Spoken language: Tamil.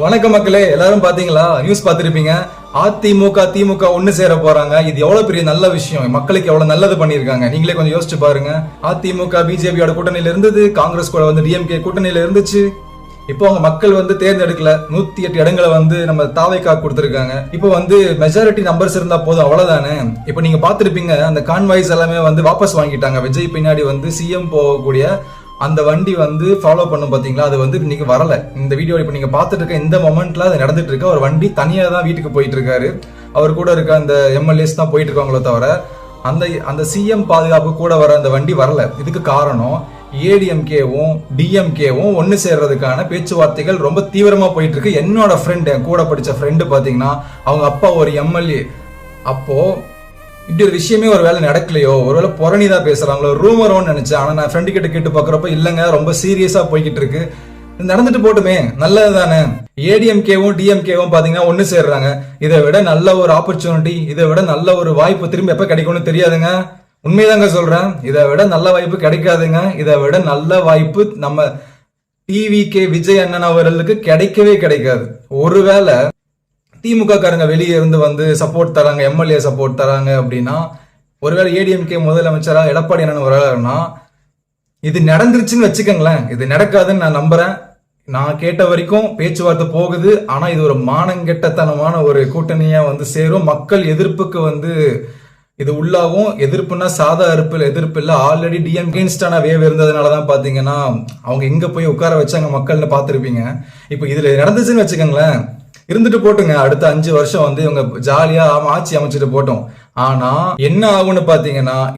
வணக்கம் மக்களே, எல்லாரும் பாத்தீங்களா? நியூஸ் பாத்திருப்பீங்க. அதிமுக திமுக ஒண்ணு சேர போறாங்க. இது எவ்வளவு பெரிய நல்ல விஷயம், மக்களுக்கு எவ்வளவு நல்லது பண்ணிருக்காங்க. நீங்களே கொஞ்சம் யோசிச்சு பாருங்க. அதிமுக பிஜேபியோட கூட்டணியில இருந்தது, காங்கிரஸ் கூட டிஎம்கே கூட்டணியில இருந்துச்சு. இப்போ அவங்க மக்கள் தேர்ந்தெடுக்கல. 108 இடங்களை நம்ம தாவைக்கா கொடுத்திருக்காங்க. இப்போ மெஜாரிட்டி நம்பர்ஸ் இருந்தா போதும், அவ்வளவுதானே. இப்போ நீங்க பாத்திருப்பீங்க, அந்த கான்வாய்ஸ் எல்லாமே வாபஸ் வாங்கிட்டாங்க. விஜய் பின்னாடி சிஎம் போகக்கூடிய அந்த வண்டி ஃபாலோ பண்ணும் பாத்தீங்களா, அது இன்னைக்கு வரல. இந்த வீடியோ இப்ப நீங்க பாத்துட்டு இருக்க இந்த மொமெண்ட்ல அது நடந்துட்டு இருக்கு. ஒரு வண்டி தனியா தான் வீட்டுக்கு போயிட்டு இருக்காரு. அவர் கூட இருக்க அந்த எம்எல்ஏஸ் தான் போயிட்டு இருக்காங்களோ தவிர அந்த சிஎம் பாதுகாப்பு கூட வர அந்த வண்டி வரல. இதுக்கு காரணம் ஏடிஎம்கேவும் டிஎம்கேவும் ஒன்னு சேர்றதுக்கான பேச்சுவார்த்தைகள் ரொம்ப தீவிரமா போயிட்டு இருக்கு. என்னோட ஃப்ரெண்ட், என் கூட படிச்ச ஃப்ரெண்டு பாத்தீங்கன்னா, அவங்க அப்பா ஒரு எம்எல்ஏ. அப்போ இப்படி ஒரு விஷயமே ஒரு வேலை நடக்கலையோ, ஒருவேளை புறணிதான் பேசுறாங்களோ, ரூமரோன்னு நினைச்சேன். ஆனா நான் ஃப்ரெண்டு கிட்ட கேட்டு பாக்குறப்ப இல்லங்க, ரொம்ப சீரியஸா போய்கிட்டு இருக்கு. நடந்துட்டு போட்டுமே, நல்லது தானே. ஏடிஎம்கேவும் டிஎம்கேவும் பாத்தீங்கன்னா ஒண்ணு சேர்றாங்க. இதை விட நல்ல ஒரு ஆப்பர்ச்சுனிட்டி, இதை விட நல்ல ஒரு வாய்ப்பு திரும்ப எப்ப கிடைக்கும்னு தெரியாதுங்க. உண்மைதாங்க சொல்றேன். இதை விட நல்ல வாய்ப்பு கிடைக்காதுங்க. இதை விட நல்ல வாய்ப்பு நம்ம டிவிகே விஜய் அண்ணன் அவர்களுக்கு கிடைக்கவே கிடைக்காது. ஒருவேளை திமுக காரங்க வெளியே இருந்து சப்போர்ட் தராங்க, எம்எல்ஏ சப்போர்ட் தராங்க அப்படின்னா, ஒருவேளை ஏடிஎம்கே முதலமைச்சரா எடப்பாடி அண்ணன் வராருன்னா, இது நடந்துருச்சுன்னு வச்சுக்கோங்களேன். இது நடக்காதுன்னு நான் நம்புறேன். நான் கேட்ட வரைக்கும் பேச்சுவார்த்தை போகுது. ஆனா இது ஒரு மானங்கெட்டத்தனமான ஒரு கூட்டணியா சேரும். மக்கள் எதிர்ப்புக்கு இது உள்ளாகும். எதிர்ப்புனா சாதா எதிர்ப்பு இல்ல. ஆல்ரெடி டிஎம்கேன்ஸ்டான வேவ் இருந்ததுனாலதான் பாத்தீங்கன்னா அவங்க எங்க போய் உட்கார வச்சாங்க மக்கள்னு பாத்திருப்பீங்க. இப்ப இதுல நடந்துச்சுன்னு வச்சுக்கோங்களேன், இருந்துட்டு போட்டுங்க. அடுத்த 5 வருஷம் இவங்க ஜாலியா ஆட்சி அமைச்சிட்டு போட்டோம். ஆனா என்ன ஆகும்னு பாத்தீங்கன்னா,